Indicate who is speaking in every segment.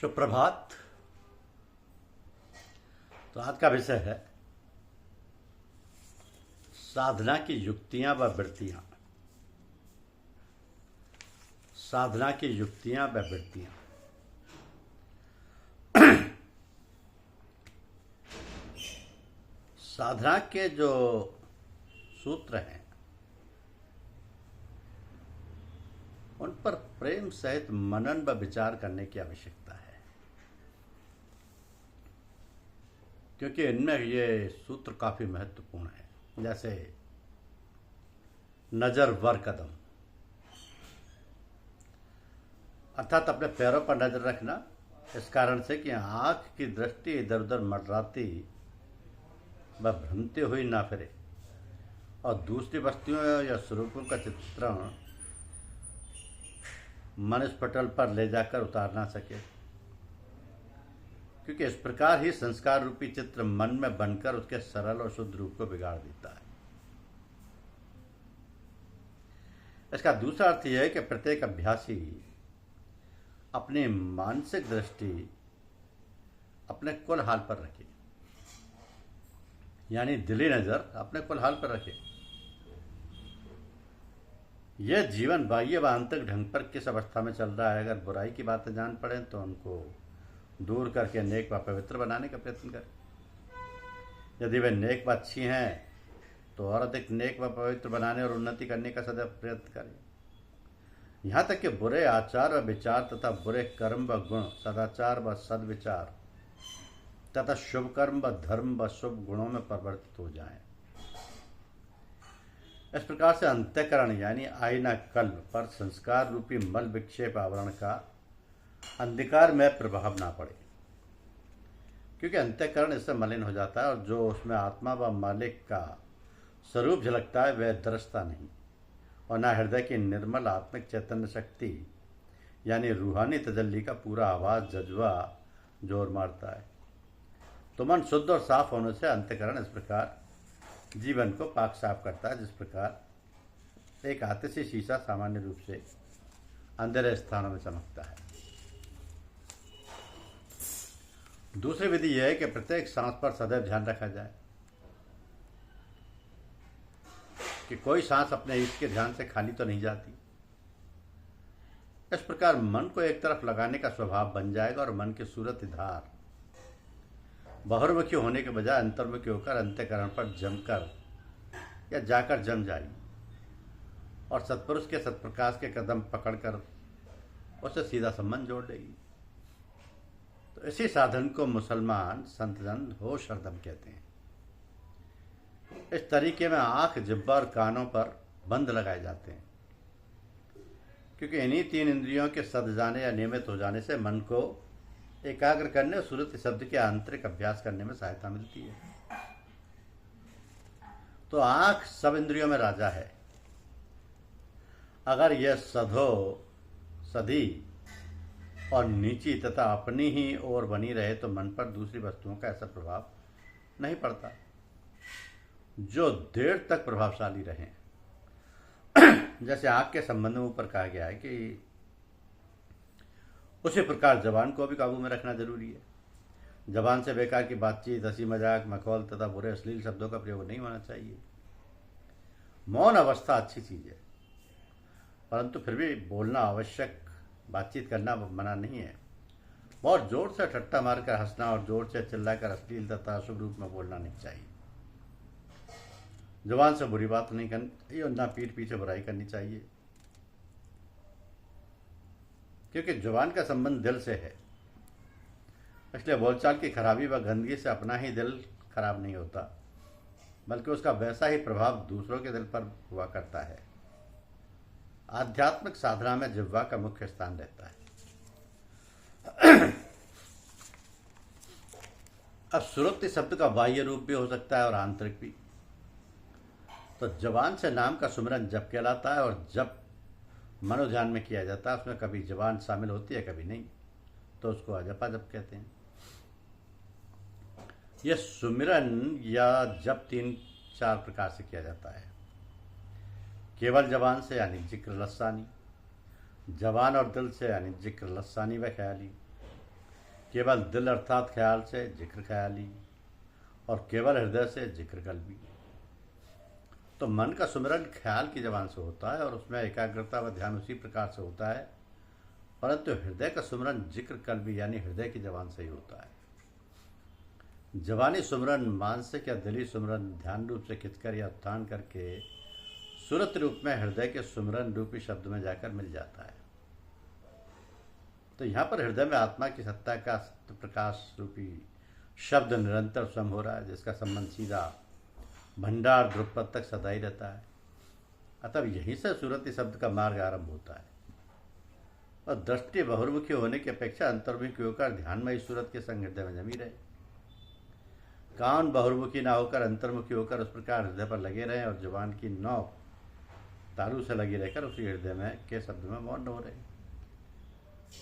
Speaker 1: सुप्रभात। तो आज का विषय है साधना की युक्तियां व वृत्तियां। साधना की युक्तियां व वृत्तियां। साधना के जो सूत्र हैं उन पर प्रेम सहित मनन व विचार करने की आवश्यकता है, क्योंकि इनमें ये सूत्र काफी महत्वपूर्ण है। जैसे नजर वर कदम, अर्थात अपने पैरों पर नजर रखना, इस कारण से कि आंख की दृष्टि इधर उधर मंडराती व भ्रमती हुई ना फिरे और दूसरी वस्तुओं या स्वरूपों का चित्रण मन इस पटल पर ले जाकर उतार ना सके, क्योंकि इस प्रकार ही संस्कार रूपी चित्र मन में बनकर उसके सरल और शुद्ध रूप को बिगाड़ देता है। इसका दूसरा अर्थ यह है कि प्रत्येक अभ्यासी अपनी मानसिक दृष्टि अपने कुल हाल पर रखे, यानी दिली नजर अपने कुल हाल पर रखे। यह जीवन बाह्य व आंतरिक ढंग पर किस अवस्था में चल रहा है, अगर बुराई की बातें जान पड़े तो उनको दूर करके नेक व पवित्र बनाने का प्रयत्न करें। यदि वे नेक व अच्छी हैं तो और अधिक नेक व पवित्र बनाने और उन्नति करने का सदैव प्रयत्न करें। यहाँ तक कि बुरे आचार व विचार तथा बुरे कर्म व गुण, सदाचार व सद्विचार तथा शुभ कर्म व धर्म व शुभ गुणों में परिवर्तित हो जाएं। इस प्रकार से अंतःकरण यानी आईना कल्प पर संस्कार रूपी मल विक्षेप आवरण का अंधकार में प्रभाव ना पड़े, क्योंकि अंतःकरण इससे मलिन हो जाता है और जो उसमें आत्मा व मालिक का स्वरूप झलकता है वह दृश्यता नहीं, और न हृदय की निर्मल आत्मिक चैतन्य शक्ति यानी रूहानी तजल्ली का पूरा आवाज जज्बा जोर मारता है। तो मन शुद्ध और साफ होने से अंतःकरण इस प्रकार जीवन को पाक साफ करता है, जिस प्रकार एक आतिशी शीशा सामान्य रूप से अंधेरे स्थानों में चमकता है। दूसरी विधि यह है कि प्रत्येक सांस पर सदैव ध्यान रखा जाए कि कोई सांस अपने ईश्वर के ध्यान से खाली तो नहीं जाती। इस प्रकार मन को एक तरफ लगाने का स्वभाव बन जाएगा और मन की सूरत धार बहिर्मुखी होने के बजाय अंतर्मुखी होकर अंतःकरण पर जमकर या जाकर जम जाएगी और सत्पुरुष के सत्प्रकाश के कदम पकड़कर उससे सीधा संबंध जोड़ लेगी। तो इसी साधन को मुसलमान संतजन होश हरदम कहते हैं। इस तरीके में आंख, जिह्वा और कानों पर बंद लगाए जाते हैं, क्योंकि इन्हीं तीन इंद्रियों के सद जाने या नियमित हो जाने से मन को एकाग्र करने और सुरत शब्द के आंतरिक अभ्यास करने में सहायता मिलती है। तो आंख सब इंद्रियों में राजा है। अगर यह सधी और नीची तथा अपनी ही ओर बनी रहे तो मन पर दूसरी वस्तुओं का ऐसा प्रभाव नहीं पड़ता जो देर तक प्रभावशाली रहे। जैसे आंख के संबंध में ऊपर कहा गया है कि उसी प्रकार जबान को भी काबू में रखना जरूरी है। जबान से बेकार की बातचीत, हंसी मजाक, मखौल तथा बुरे अश्लील शब्दों का प्रयोग नहीं होना चाहिए। मौन अवस्था अच्छी चीज है, परंतु फिर भी बोलना आवश्यक, बातचीत करना मना नहीं है। बहुत जोर से ठट्टा मारकर हंसना और जोर से चिल्लाकर अश्लील तथा अशुभ रूप में बोलना नहीं चाहिए। जुबान से बुरी बात नहीं करनी चाहिए और ना पीठ पीछे बुराई करनी चाहिए, क्योंकि जुबान का संबंध दिल से है। इसलिए बोलचाल की खराबी व गंदगी से अपना ही दिल खराब नहीं होता, बल्कि उसका वैसा ही प्रभाव दूसरों के दिल पर हुआ करता है। आध्यात्मिक साधना में जिह्वा का मुख्य स्थान रहता है। अब सुरुक्ति शब्द का बाह्य रूप भी हो सकता है और आंतरिक भी। तो जबान से नाम का सुमिरन जप कहलाता है, और जप मनोध्यान में किया जाता है। उसमें कभी जबान शामिल होती है, कभी नहीं, तो उसको अजपा जप कहते हैं। यह सुमिरन या जप 3-4 प्रकार से किया जाता है। केवल जबान से यानी जिक्र लसानी, जबान और दिल से यानी जिक्र लसानी व ख्याली, केवल दिल अर्थात ख्याल से जिक्र ख्याली, और केवल हृदय से जिक्र कल्बी। तो मन का सुमिरन ख्याल की जबान से होता है और उसमें एकाग्रता व ध्यान उसी प्रकार से होता है, परंतु हृदय का सुमिरन जिक्र कल्बी यानी हृदय की जबान से ही होता है। जबानी सुमिरन मानसिक या दिली सुमिरन ध्यान रूप से खिंचकर या उत्थान करके सुरत रूप में हृदय के सुमिरन रूपी शब्द में जाकर मिल जाता है। तो यहाँ पर हृदय में आत्मा की सत्ता का सत्य प्रकाश रूपी शब्द निरंतर स्वयं हो रहा है, जिसका संबंध सीधा भंडार ध्रुपद तक सदा ही रहता है। अतः यहीं से सुरति शब्द का मार्ग आरंभ होता है। और दृष्टि बहुर्मुखी होने की अपेक्षा अंतर्मुखी होकर ध्यान में इस सूरत के संग हृदय में जमी रहे। कान बहुर्मुखी ना होकर अंतर्मुखी होकर उस प्रकार हृदय पर लगे रहे और जुबान की नोक तालू से लगी रहकर उसी हृदय में के शब्द में मौन हो रहे।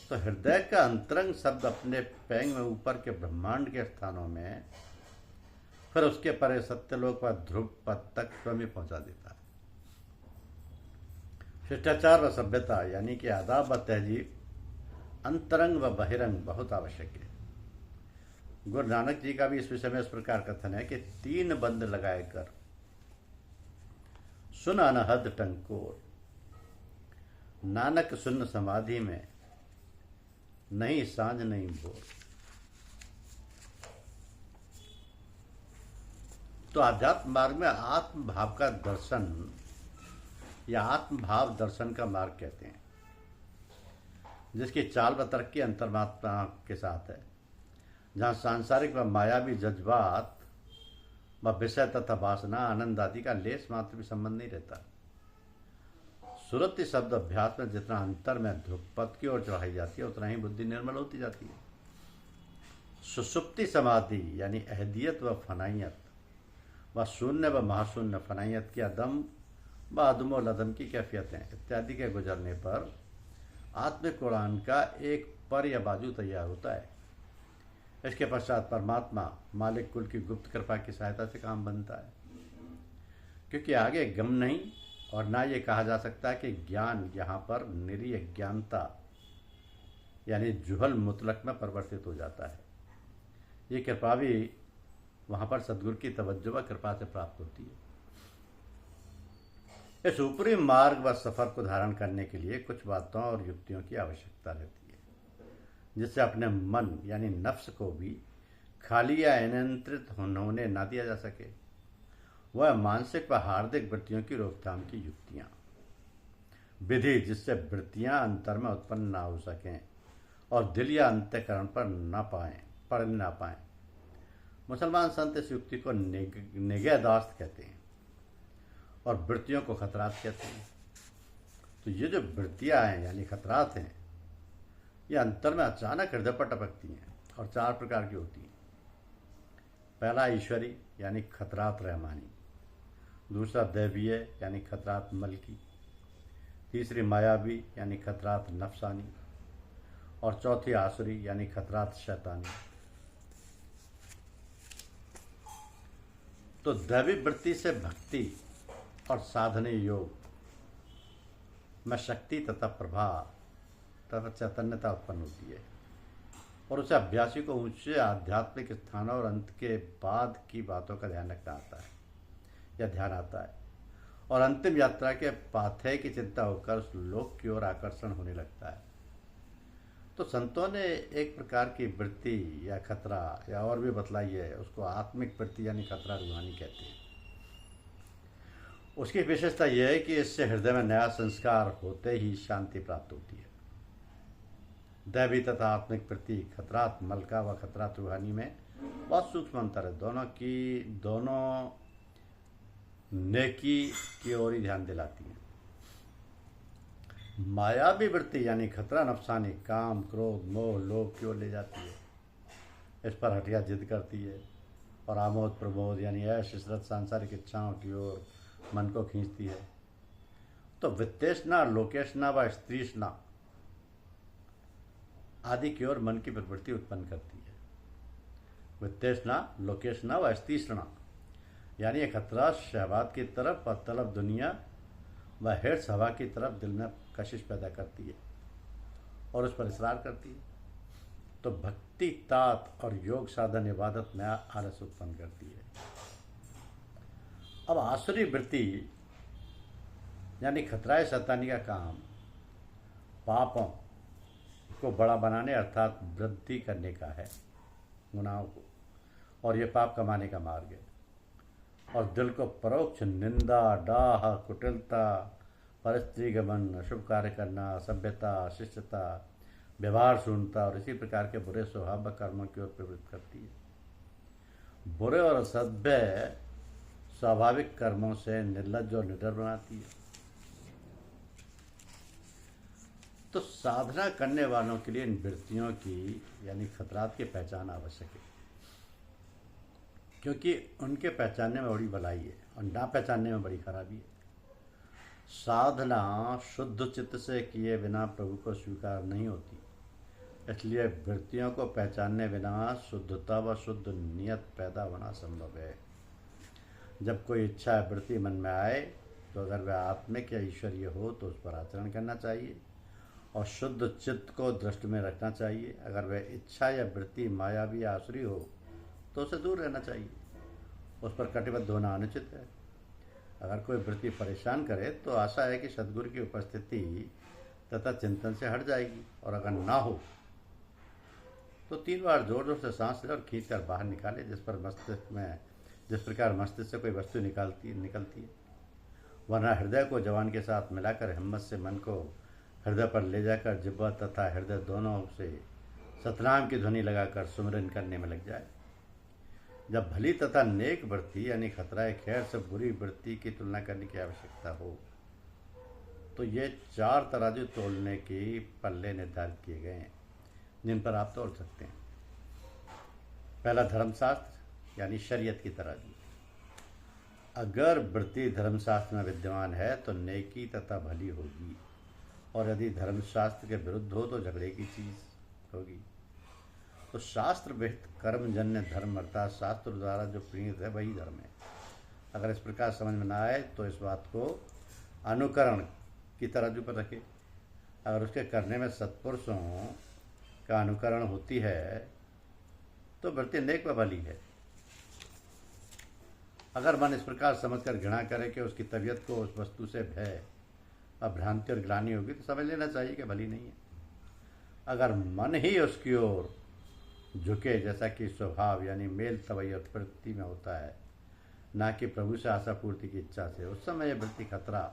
Speaker 1: तो हृदय का अंतरंग शब्द अपने पैंग में ऊपर के ब्रह्मांड के स्थानों में, फिर उसके परे सत्यलोक व ध्रुव पद तक स्वयं ही पहुंचा देता है। शिष्टाचार व सभ्यता यानी कि आदाब व तहजीब, अंतरंग व बहिरंग बहुत आवश्यक है। गुरु नानक जी का भी इस विषय में इस प्रकार कथन है कि 3 बंद लगाकर सुन अनहद टंकोर, नानक सुन समाधि में, नहीं सांझ नहीं भोर। तो आध्यात्म मार्ग में आत्म भाव का दर्शन या आत्म भाव दर्शन का मार्ग कहते हैं, जिसकी चाल व तरक्की अंतर्मात्मा के साथ है, जहाँ सांसारिक व मायावी जज्बात व विषय तथा वासना आनंद आदि का लेस मात्र भी संबंध नहीं रहता। सुरति शब्द अभ्यास में जितना अंतर में ध्रुपद की ओर चढ़ाई जाती है, उतना ही बुद्धि निर्मल होती जाती है। सुसुप्ति समाधि यानी अहदियत व फनाइयत व शून्य व महाशून्य, फनाइयत की अदम व अदमो लदम की कैफियतें इत्यादि के गुजरने पर आत्मिक उड़ान का एक पर या बाजू तैयार होता है। इसके पश्चात परमात्मा मालिक कुल की गुप्त कृपा की सहायता से काम बनता है, क्योंकि आगे गम नहीं और ना ये कहा जा सकता कि ज्ञान यहाँ पर निरीह ज्ञानता यानी जुहल मुतलक में परिवर्तित हो जाता है। ये कृपा भी वहाँ पर सद्गुरु की तवज्जो व कृपा से प्राप्त होती है। इस ऊपरी मार्ग व सफर को धारण करने के लिए कुछ बातों और युक्तियों की आवश्यकता रहती है, जिससे अपने मन यानी नफ्स को भी खाली या अनियंत्रित होने ना दिया जा सके। वह मानसिक व हार्दिक वृत्तियों की रोकथाम की युक्तियाँ, विधि जिससे वृत्तियाँ अंतर में उत्पन्न ना हो सकें और दिल या अंतःकरण पर पड़ ना पाएं। मुसलमान संत इस युक्ति को निगहदाश्त कहते हैं और वृत्तियों को खतरात कहते हैं। तो ये जो वृत्तियाँ हैं यानी खतरात हैं, ये अंतर में अचानक हृदय पर टपकती हैं और 4 प्रकार की होती हैं। पहला ईश्वरी यानी खतरात रहमानी, दूसरा दैवीय यानी खतरात मलकी, तीसरी मायावी यानी खतरात नफसानी, और चौथी आसुरी यानी खतरात शैतानी। तो दैवी वृत्ति से भक्ति और साधने योग में शक्ति तथा प्रभा तथा चैतन्यता उत्पन्न होती है और उसे अभ्यासी को ऊंचे आध्यात्मिक स्थानों और अंत के बाद की बातों का ध्यान रखना आता है या ध्यान आता है, और अंतिम यात्रा के पाथेय की चिंता होकर उस लोक की ओर आकर्षण होने लगता है। तो संतों ने एक प्रकार की वृत्ति या खतरा या और भी बतलाई है, उसको आत्मिक वृत्ति यानी खतरा रूहानी कहते हैं। उसकी विशेषता यह है कि इससे हृदय में नया संस्कार होते ही शांति प्राप्त होती है। दैवी तथा आत्मिक वृत्ति खतरात मलका व खतरात रूहानी में बहुत सूक्ष्म अंतर है। दोनों नेकी की ओर ही ध्यान दिलाती है। मायावी वृत्ति यानी खतरा नफसानी काम क्रोध मोह लोभ की ओर ले जाती है, इस पर हटिया जिद करती है और आमोद प्रमोद यानी ऐश इशरत सांसारिक इच्छाओं की ओर मन को खींचती है। तो वित्तेषणा लोकेशना व स्त्रीषणा आदि की ओर मन की प्रवृत्ति उत्पन्न करती है। वित्तेषणा लोकेशना व स्त्रीषणा यानी एक खतरा शहवात की तरफ और तलब दुनिया व हिर्स हवा की तरफ दिल में कशिश पैदा करती है और उस पर इसरार करती है। तो भक्ति, तात और योग साधन इबादत में आलस उत्पन्न करती है। अब आसुरी वृत्ति यानी खतराए शैतानी का काम पापों को बड़ा बनाने अर्थात वृद्धि करने का है, गुनाहों को, और ये पाप कमाने का मार्ग है। और दिल को परोक्ष निंदा, डाह, कुटिलता, परस्त्री गमन, अशुभ कार्य करना, सभ्यता, शिष्टता, व्यवहार शून्यता और इसी प्रकार के बुरे स्वभाव व कर्मों की ओर प्रवृत्त करती है। बुरे और असभ्य स्वाभाविक कर्मों से निर्लज्ज और निडर बनाती है। तो साधना करने वालों के लिए इन वृत्तियों की यानी खतरात की पहचान आवश्यक है, क्योंकि उनके पहचानने में बड़ी भलाई है और ना पहचानने में बड़ी खराबी है। साधना शुद्ध चित्त से किए बिना प्रभु को स्वीकार नहीं होती, इसलिए वृत्तियों को पहचानने बिना शुद्धता व शुद्ध नियत पैदा होना संभव है। जब कोई इच्छा वृत्ति मन में आए तो अगर वह आत्मिक या ईश्वरीय हो तो उस पर आचरण करना चाहिए और शुद्ध चित्त को दृष्टि में रखना चाहिए। अगर वह इच्छा या वृत्ति मायावी या आसुरी हो तो उसे दूर रहना चाहिए, उस पर कटिबद्ध होना अनुचित है। अगर कोई वृत्ति परेशान करे तो आशा है कि सद्गुरु की उपस्थिति तथा चिंतन से हट जाएगी, और अगर ना हो तो 3 बार जोर जोर से सांस ले और खींच कर बाहर निकाले, जिस प्रकार मस्तिष्क से कोई वस्तु निकलती है। वरना हृदय को जवान के साथ मिलाकर हिम्मत से मन को हृदय पर ले जाकर जिह्वा तथा हृदय दोनों से सतनाम की ध्वनि लगाकर सुमिरन करने में लग जाए। जब भली तथा नेक वृत्ति यानी खतरा खैर से बुरी वृत्ति की तुलना करने की आवश्यकता हो तो ये 4 तराजू तोलने के पल्ले निर्धारित किए गए हैं, जिन पर आप तोल सकते हैं। पहला धर्मशास्त्र यानी शरीयत की तराजू। अगर वृत्ति धर्मशास्त्र में विद्यमान है तो नेकी तथा भली होगी, और यदि धर्मशास्त्र के विरुद्ध हो तो झगड़े की चीज होगी। तो शास्त्र विहित कर्मजन्य धर्म अर्थात शास्त्र द्वारा जो प्रीत है वही धर्म है। अगर इस प्रकार समझ में ना आए तो इस बात को अनुकरण की तराजू पर रखें। अगर उसके करने में सत्पुरुषों का अनुकरण होती है तो वृत्ति नेक व भली है। अगर मन इस प्रकार समझकर घृणा करे कि उसकी तबीयत को उस वस्तु से भय, भ्रांति और ग्लानि होगी तो समझ लेना चाहिए कि भली नहीं है। अगर मन ही उसकी ओर झुके, जैसा कि स्वभाव यानी मेल तवई और प्रवृत्ति में होता है, ना कि प्रभु से आशा पूर्ति की इच्छा से, उस समय यह वृत्ति खतरा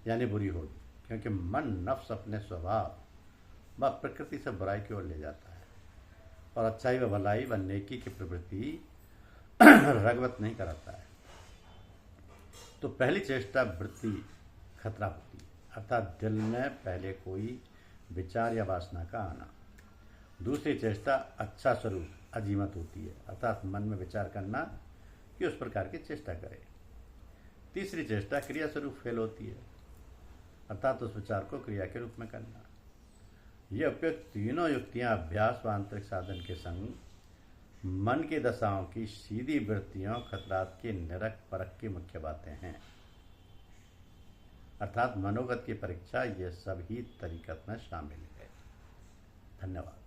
Speaker 1: यानी बुरी होगी, क्योंकि मन नफ्स अपने स्वभाव व प्रकृति से बुराई की ओर ले जाता है और अच्छाई व भलाई व नेकी की प्रवृत्ति रगवत नहीं कराता है। तो पहली चेष्टा वृत्ति खतरा होती है, अर्थात दिल में पहले कोई विचार या वासना का आना। दूसरी चेष्टा अच्छा स्वरूप अजीमत होती है, अर्थात मन में विचार करना कि उस प्रकार की चेष्टा करे। तीसरी चेष्टा क्रिया स्वरूप फेल होती है, अर्थात उस विचार को क्रिया के रूप में करना। ये उपयुक्त तीनों युक्तियां अभ्यास व आंतरिक साधन के संग मन की दशाओं की सीधी वृत्तियों खतरात की निरख परख की मुख्य बातें हैं, अर्थात मनोगत की परीक्षा ये सभी तरीकत में शामिल है। धन्यवाद।